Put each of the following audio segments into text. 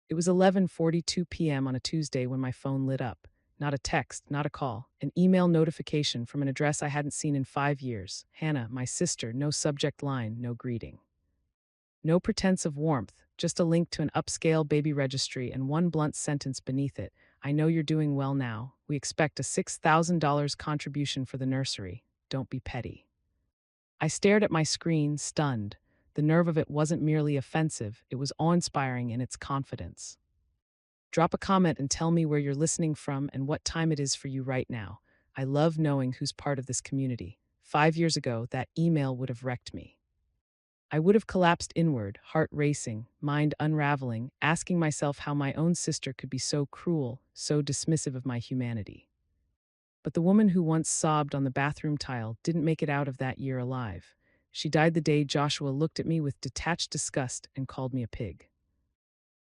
It was 11:42 p.m. on a Tuesday when my phone lit up. Not a text, not a call, an email notification from an address I hadn't seen in 5 years. Hannah, my sister, no subject line, no greeting. No pretense of warmth, just a link to an upscale baby registry and one blunt sentence beneath it. I know you're doing well now. We expect a $6,000 contribution for the nursery. Don't be petty. I stared at my screen, stunned. The nerve of it wasn't merely offensive, it was awe-inspiring in its confidence. Drop a comment and tell me where you're listening from and what time it is for you right now. I love knowing who's part of this community. 5 years ago, that email would have wrecked me. I would have collapsed inward, heart racing, mind unraveling, asking myself how my own sister could be so cruel, so dismissive of my humanity. But the woman who once sobbed on the bathroom tile didn't make it out of that year alive. She died the day Joshua looked at me with detached disgust and called me a pig.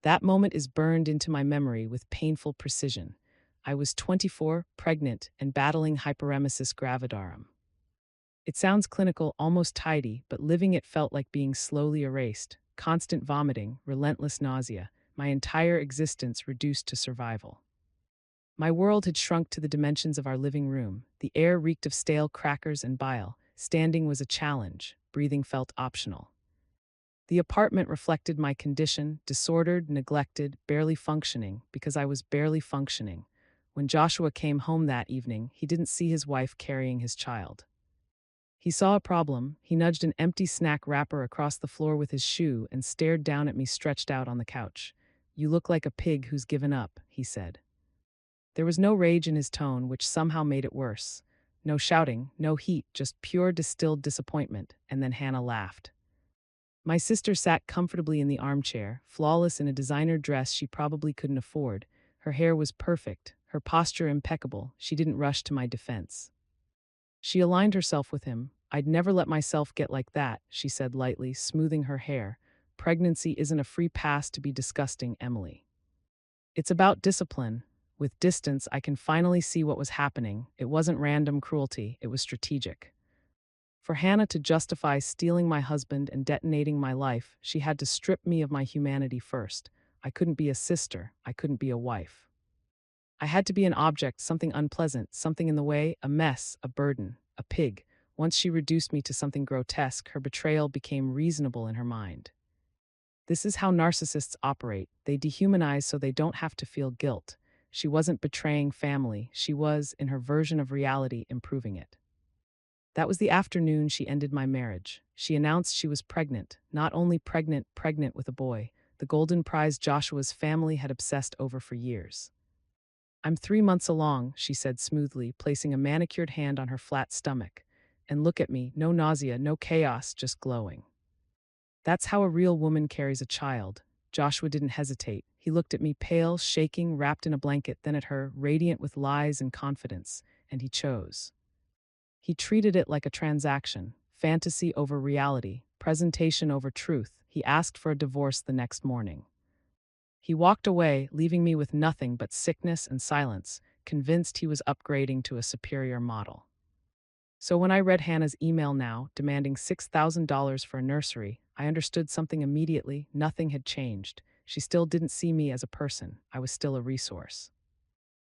That moment is burned into my memory with painful precision. I was 24, pregnant, and battling hyperemesis gravidarum. It sounds clinical, almost tidy, but living it felt like being slowly erased. Constant vomiting, relentless nausea, my entire existence reduced to survival. My world had shrunk to the dimensions of our living room. The air reeked of stale crackers and bile. Standing was a challenge. Breathing felt optional. The apartment reflected my condition, disordered, neglected, barely functioning, because I was barely functioning. When Joshua came home that evening, he didn't see his wife carrying his child. He saw a problem. He nudged an empty snack wrapper across the floor with his shoe and stared down at me stretched out on the couch. "You look like a pig who's given up," he said. There was no rage in his tone, which somehow made it worse. No shouting, no heat, just pure distilled disappointment, and then Hannah laughed. My sister sat comfortably in the armchair, flawless in a designer dress she probably couldn't afford. Her hair was perfect, her posture impeccable. She didn't rush to my defense. She aligned herself with him. "I'd never let myself get like that," she said lightly, smoothing her hair. "Pregnancy isn't a free pass to be disgusting, Emily. It's about discipline. With distance, I can finally see what was happening. It wasn't random cruelty, it was strategic. For Hannah to justify stealing my husband and detonating my life, she had to strip me of my humanity first. I couldn't be a sister, I couldn't be a wife. I had to be an object, something unpleasant, something in the way, a mess, a burden, a pig. Once she reduced me to something grotesque, her betrayal became reasonable in her mind. This is how narcissists operate. They dehumanize so they don't have to feel guilt. She wasn't betraying family. She was, in her version of reality, improving it. That was the afternoon she ended my marriage. She announced she was pregnant, not only pregnant, pregnant with a boy, the golden prize Joshua's family had obsessed over for years. "I'm 3 months along," she said smoothly, placing a manicured hand on her flat stomach. "And look at me, no nausea, no chaos, just glowing." That's how a real woman carries a child. Joshua didn't hesitate. He looked at me, pale, shaking, wrapped in a blanket, then at her, radiant with lies and confidence, and he chose. He treated it like a transaction, fantasy over reality, presentation over truth. He asked for a divorce the next morning. He walked away, leaving me with nothing but sickness and silence, convinced he was upgrading to a superior model. So when I read Hannah's email now, demanding $6,000 for a nursery, I understood something immediately. Nothing had changed. She still didn't see me as a person. I was still a resource.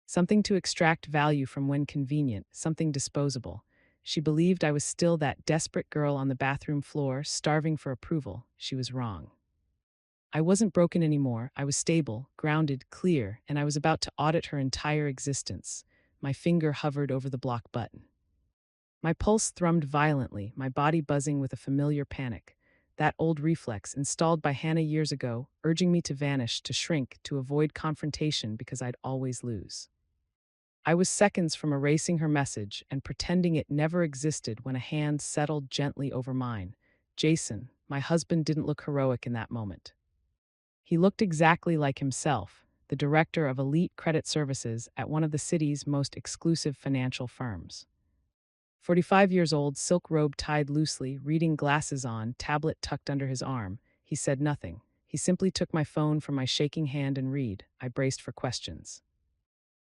Something to extract value from when convenient, something disposable. She believed I was still that desperate girl on the bathroom floor, starving for approval. She was wrong. I wasn't broken anymore. I was stable, grounded, clear, and I was about to audit her entire existence. My finger hovered over the block button. My pulse thrummed violently, my body buzzing with a familiar panic. That old reflex, installed by Hannah years ago, urging me to vanish, to shrink, to avoid confrontation because I'd always lose. I was seconds from erasing her message and pretending it never existed when a hand settled gently over mine. Jason, my husband, didn't look heroic in that moment. He looked exactly like himself, the director of elite credit services at one of the city's most exclusive financial firms. 45 years old, silk robe tied loosely, reading glasses on, tablet tucked under his arm. He said nothing. He simply took my phone from my shaking hand and read. I braced for questions.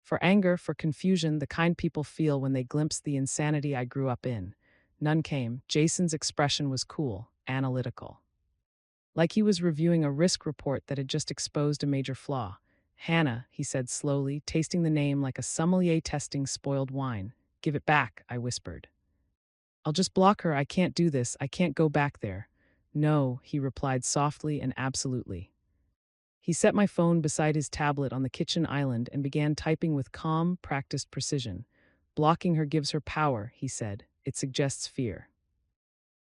For anger, for confusion, the kind people feel when they glimpse the insanity I grew up in. None came. Jason's expression was cool, analytical. Like he was reviewing a risk report that had just exposed a major flaw. Hannah, he said slowly, tasting the name like a sommelier testing spoiled wine. Give it back, I whispered. I'll just block her. I can't do this. I can't go back there. No, he replied softly and absolutely. He set my phone beside his tablet on the kitchen island and began typing with calm, practiced precision. Blocking her gives her power, he said. It suggests fear.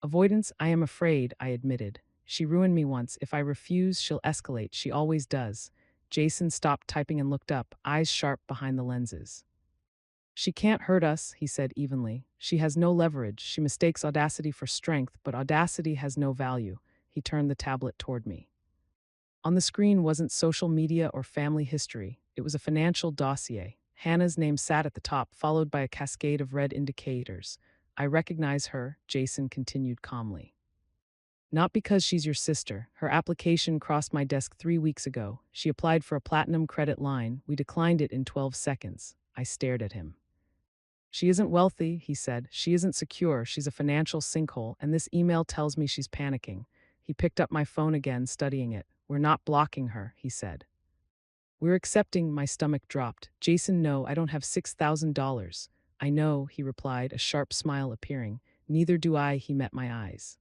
Avoidance, I am afraid, I admitted. She ruined me once. If I refuse, she'll escalate. She always does. Jason stopped typing and looked up, eyes sharp behind the lenses. She can't hurt us, he said evenly. She has no leverage. She mistakes audacity for strength, but audacity has no value. He turned the tablet toward me. On the screen wasn't social media or family history. It was a financial dossier. Hannah's name sat at the top, followed by a cascade of red indicators. I recognize her, Jason continued calmly. Not because she's your sister. Her application crossed my desk 3 weeks ago. She applied for a platinum credit line. We declined it in 12 seconds. I stared at him. She isn't wealthy, he said. She isn't secure. She's a financial sinkhole, and this email tells me she's panicking. He picked up my phone again, studying it. We're not blocking her, he said. We're accepting. My stomach dropped. Jason, no, I don't have $6,000. I know, he replied, a sharp smile appearing. Neither do I, he met my eyes.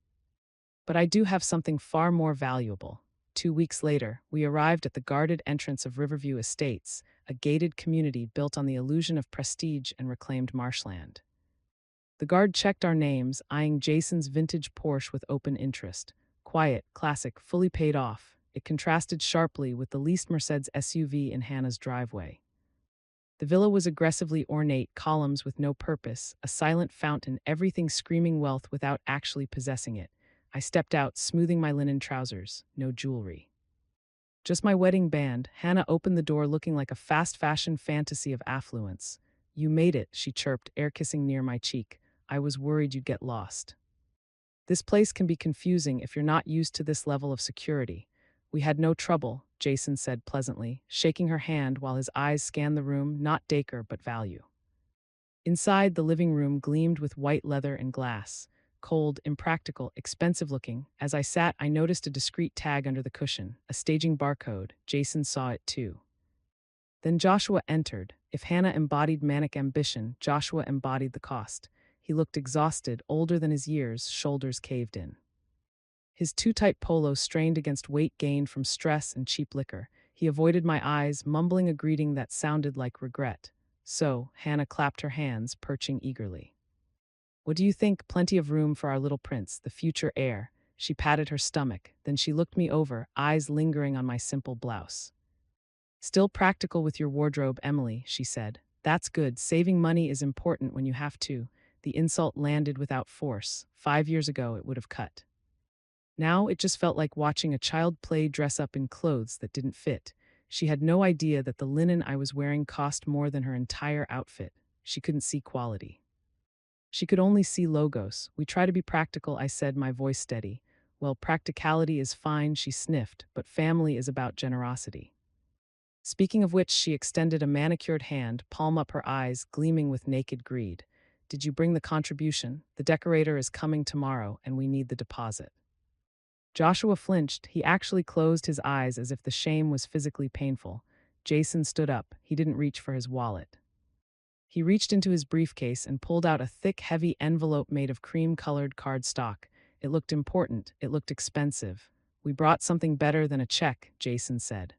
But I do have something far more valuable. 2 weeks later, we arrived at the guarded entrance of Riverview Estates, a gated community built on the illusion of prestige and reclaimed marshland. The guard checked our names, eyeing Jason's vintage Porsche with open interest. Quiet, classic, fully paid off. It contrasted sharply with the leased Mercedes SUV in Hannah's driveway. The villa was aggressively ornate, columns with no purpose, a silent fountain, everything screaming wealth without actually possessing it. I stepped out, smoothing my linen trousers. No jewelry. Just my wedding band. Hannah opened the door looking like a fast-fashion fantasy of affluence. You made it, she chirped, air-kissing near my cheek. I was worried you'd get lost. This place can be confusing if you're not used to this level of security. We had no trouble, Jason said pleasantly, shaking her hand while his eyes scanned the room, not decor but value. Inside, the living room gleamed with white leather and glass. Cold, impractical, expensive-looking. As I sat, I noticed a discreet tag under the cushion, a staging barcode. Jason saw it too. Then Joshua entered. If Hannah embodied manic ambition, Joshua embodied the cost. He looked exhausted, older than his years, shoulders caved in. His too-tight polo strained against weight gained from stress and cheap liquor. He avoided my eyes, mumbling a greeting that sounded like regret. So, Hannah clapped her hands, perching eagerly. What do you think? Plenty of room for our little prince, the future heir. She patted her stomach, then she looked me over, eyes lingering on my simple blouse. Still practical with your wardrobe, Emily, she said. That's good. Saving money is important when you have to. The insult landed without force. 5 years ago, it would have cut. Now it just felt like watching a child play dress up in clothes that didn't fit. She had no idea that the linen I was wearing cost more than her entire outfit. She couldn't see quality. She could only see logos. We try to be practical, I said, my voice steady. Well, practicality is fine, she sniffed, but family is about generosity. Speaking of which, she extended a manicured hand, palm up her eyes, gleaming with naked greed. Did you bring the contribution? The decorator is coming tomorrow, and we need the deposit. Joshua flinched. He actually closed his eyes as if the shame was physically painful. Jason stood up. He didn't reach for his wallet. He reached into his briefcase and pulled out a thick, heavy envelope made of cream-colored cardstock. It looked important. It looked expensive. We brought something better than a check, Jason said.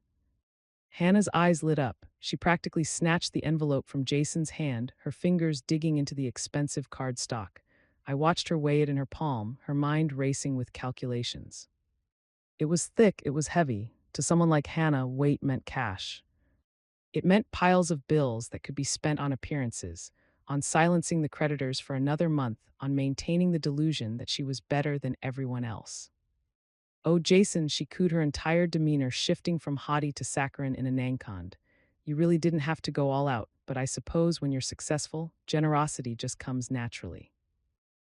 Hannah's eyes lit up. She practically snatched the envelope from Jason's hand, her fingers digging into the expensive cardstock. I watched her weigh it in her palm, her mind racing with calculations. It was thick, it was heavy. To someone like Hannah, weight meant cash. It meant piles of bills that could be spent on appearances, on silencing the creditors for another month, on maintaining the delusion that she was better than everyone else. Oh, Jason, she cooed, her entire demeanor shifting from haughty to saccharine in a nankand. You really didn't have to go all out, but I suppose when you're successful, generosity just comes naturally.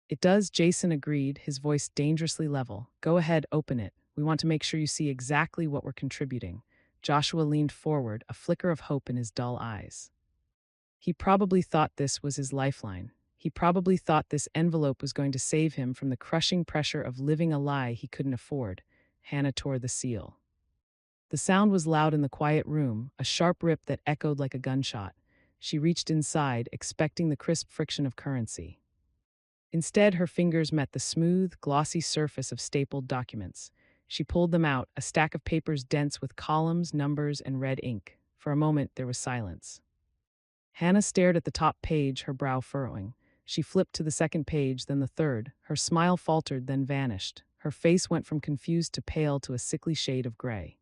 It does, Jason agreed, his voice dangerously level. Go ahead, open it. We want to make sure you see exactly what we're contributing. Joshua leaned forward, a flicker of hope in his dull eyes. He probably thought this was his lifeline. He probably thought this envelope was going to save him from the crushing pressure of living a lie he couldn't afford. Hannah tore the seal. The sound was loud in the quiet room, a sharp rip that echoed like a gunshot. She reached inside, expecting the crisp friction of currency. Instead, her fingers met the smooth, glossy surface of stapled documents. She pulled them out, a stack of papers dense with columns, numbers, and red ink. For a moment, there was silence. Hannah stared at the top page, her brow furrowing. She flipped to the second page, then the third. Her smile faltered, then vanished. Her face went from confused to pale to a sickly shade of gray.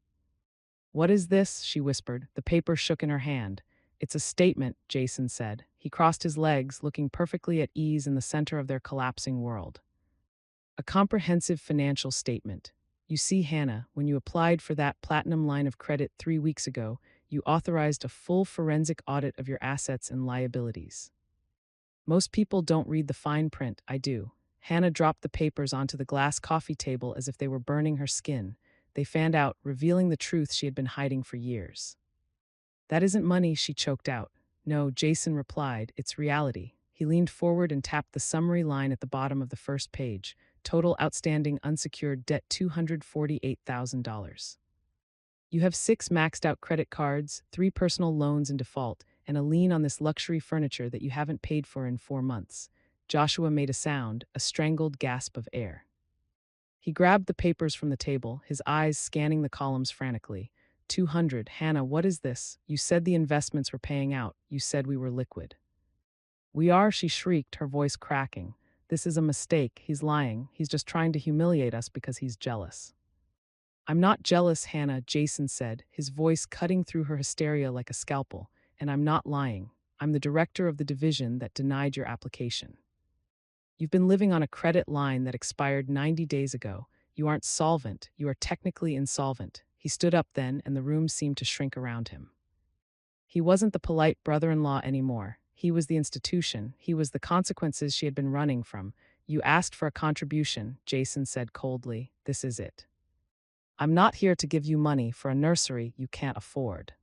"What is this?" she whispered. The paper shook in her hand. "It's a statement," Jason said. He crossed his legs, looking perfectly at ease in the center of their collapsing world. "A comprehensive financial statement. You see, Hannah, when you applied for that platinum line of credit 3 weeks ago, you authorized a full forensic audit of your assets and liabilities. Most people don't read the fine print. I do." Hannah dropped the papers onto the glass coffee table as if they were burning her skin. They fanned out, revealing the truth she had been hiding for years. "That isn't money," she choked out. "No," Jason replied, "it's reality." He leaned forward and tapped the summary line at the bottom of the first page. Total outstanding unsecured debt $248,000. You have 6 maxed out credit cards, 3 personal loans in default, and a lien on this luxury furniture that you haven't paid for in 4 months. Joshua made a sound, a strangled gasp of air. He grabbed the papers from the table, his eyes scanning the columns frantically. 200, Hannah, what is this? You said the investments were paying out. You said we were liquid. We are, she shrieked, her voice cracking. This is a mistake. He's lying. He's just trying to humiliate us because he's jealous. I'm not jealous, Hannah, Jason said, his voice cutting through her hysteria like a scalpel. And I'm not lying. I'm the director of the division that denied your application. You've been living on a credit line that expired 90 days ago. You aren't solvent. You are technically insolvent. He stood up then, and the room seemed to shrink around him. He wasn't the polite brother-in-law anymore. He was the institution. He was the consequences she had been running from. You asked for a contribution, Jason said coldly. This is it. I'm not here to give you money for a nursery you can't afford.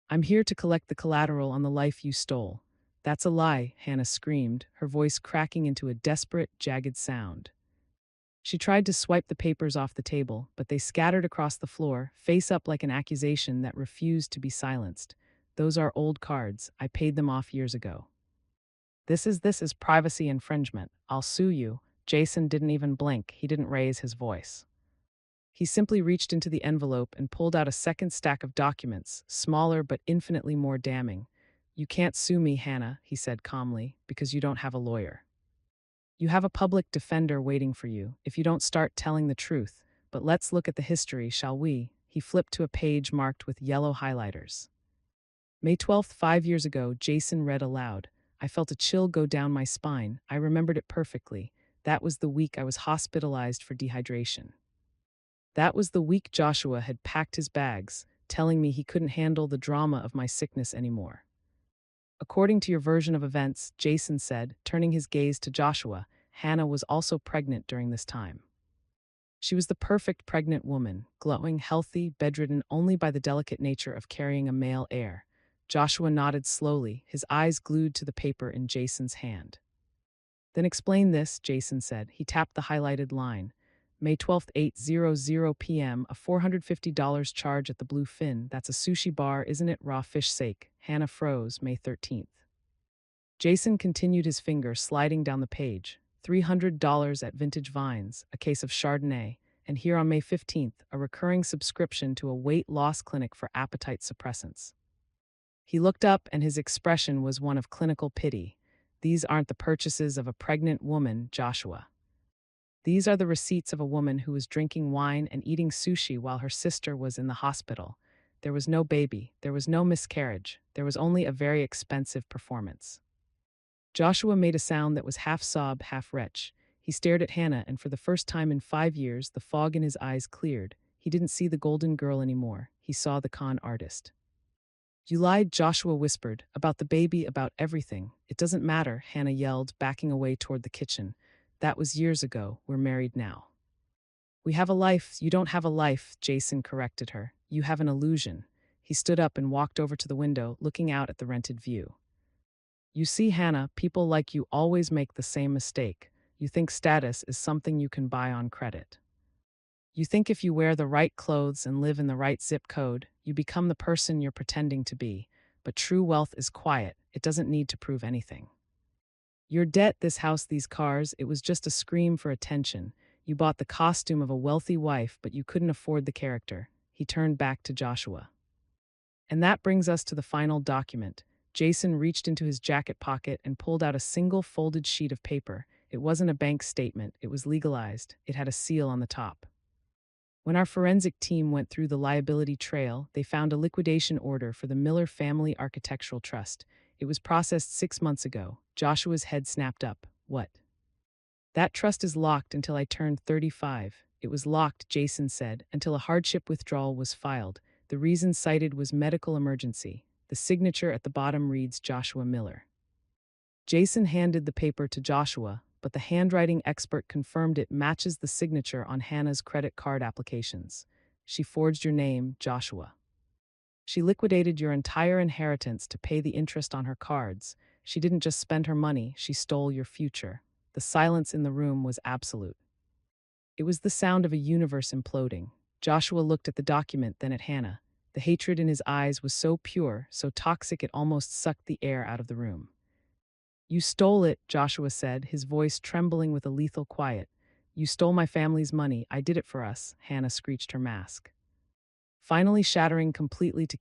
I'm here to collect the collateral on the life you stole. That's a lie, Hannah screamed, her voice cracking into a desperate, jagged sound. She tried to swipe the papers off the table, but they scattered across the floor, face up like an accusation that refused to be silenced. Those are old cards. I paid them off years ago. This is privacy infringement. I'll sue you. Jason didn't even blink. He didn't raise his voice. He simply reached into the envelope and pulled out a second stack of documents, smaller but infinitely more damning. You can't sue me, Hannah, he said calmly, because you don't have a lawyer. You have a public defender waiting for you if you don't start telling the truth. But let's look at the history, shall we? He flipped to a page marked with yellow highlighters. May 12th, 5 years ago, Jason read aloud. I felt a chill go down my spine. I remembered it perfectly. That was the week I was hospitalized for dehydration. That was the week Joshua had packed his bags, telling me he couldn't handle the drama of my sickness anymore. According to your version of events, Jason said, turning his gaze to Joshua, Hannah was also pregnant during this time. She was the perfect pregnant woman, glowing, healthy, bedridden only by the delicate nature of carrying a male heir. Joshua nodded slowly, his eyes glued to the paper in Jason's hand. Then explain this, Jason said. He tapped the highlighted line. May 12th, 8:00 p.m., a $450 charge at the Blue Fin. That's a sushi bar, isn't it? Raw fish sake. Hannah froze, May 13th. Jason continued his finger sliding down the page. $300 at Vintage Vines, a case of Chardonnay, and here on May 15th, a recurring subscription to a weight loss clinic for appetite suppressants. He looked up and his expression was one of clinical pity. These aren't the purchases of a pregnant woman, Joshua. These are the receipts of a woman who was drinking wine and eating sushi while her sister was in the hospital. There was no baby, there was no miscarriage, there was only a very expensive performance. Joshua made a sound that was half sob, half retch. He stared at Hannah, and for the first time in 5 years, the fog in his eyes cleared. He didn't see the golden girl anymore. He saw the con artist. You lied, Joshua whispered, about the baby, about everything. It doesn't matter, Hannah yelled, backing away toward the kitchen. That was years ago. We're married now. We have a life. You don't have a life, Jason corrected her. You have an illusion. He stood up and walked over to the window, looking out at the rented view. You see, Hannah, people like you always make the same mistake. You think status is something you can buy on credit. You think if you wear the right clothes and live in the right zip code, you become the person you're pretending to be. But true wealth is quiet, it doesn't need to prove anything. Your debt, this house, these cars, it was just a scream for attention. You bought the costume of a wealthy wife, but you couldn't afford the character. He turned back to Joshua. And that brings us to the final document. Jason reached into his jacket pocket and pulled out a single folded sheet of paper. It wasn't a bank statement, it was legalized. It had a seal on the top. When our forensic team went through the liability trail, they found a liquidation order for the Miller Family Architectural Trust. It was processed 6 months ago. Joshua's head snapped up. What? That trust is locked until I turned 35. It was locked, Jason said, until a hardship withdrawal was filed. The reason cited was medical emergency. The signature at the bottom reads Joshua Miller. Jason handed the paper to Joshua, but the handwriting expert confirmed it matches the signature on Hannah's credit card applications. She forged your name, Joshua. She liquidated your entire inheritance to pay the interest on her cards. She didn't just spend her money, she stole your future. The silence in the room was absolute. It was the sound of a universe imploding. Joshua looked at the document, then at Hannah. The hatred in his eyes was so pure, so toxic it almost sucked the air out of the room. You stole it, Joshua said, his voice trembling with a lethal quiet. You stole my family's money. I did it for us, Hannah screeched her mask. Finally shattering completely to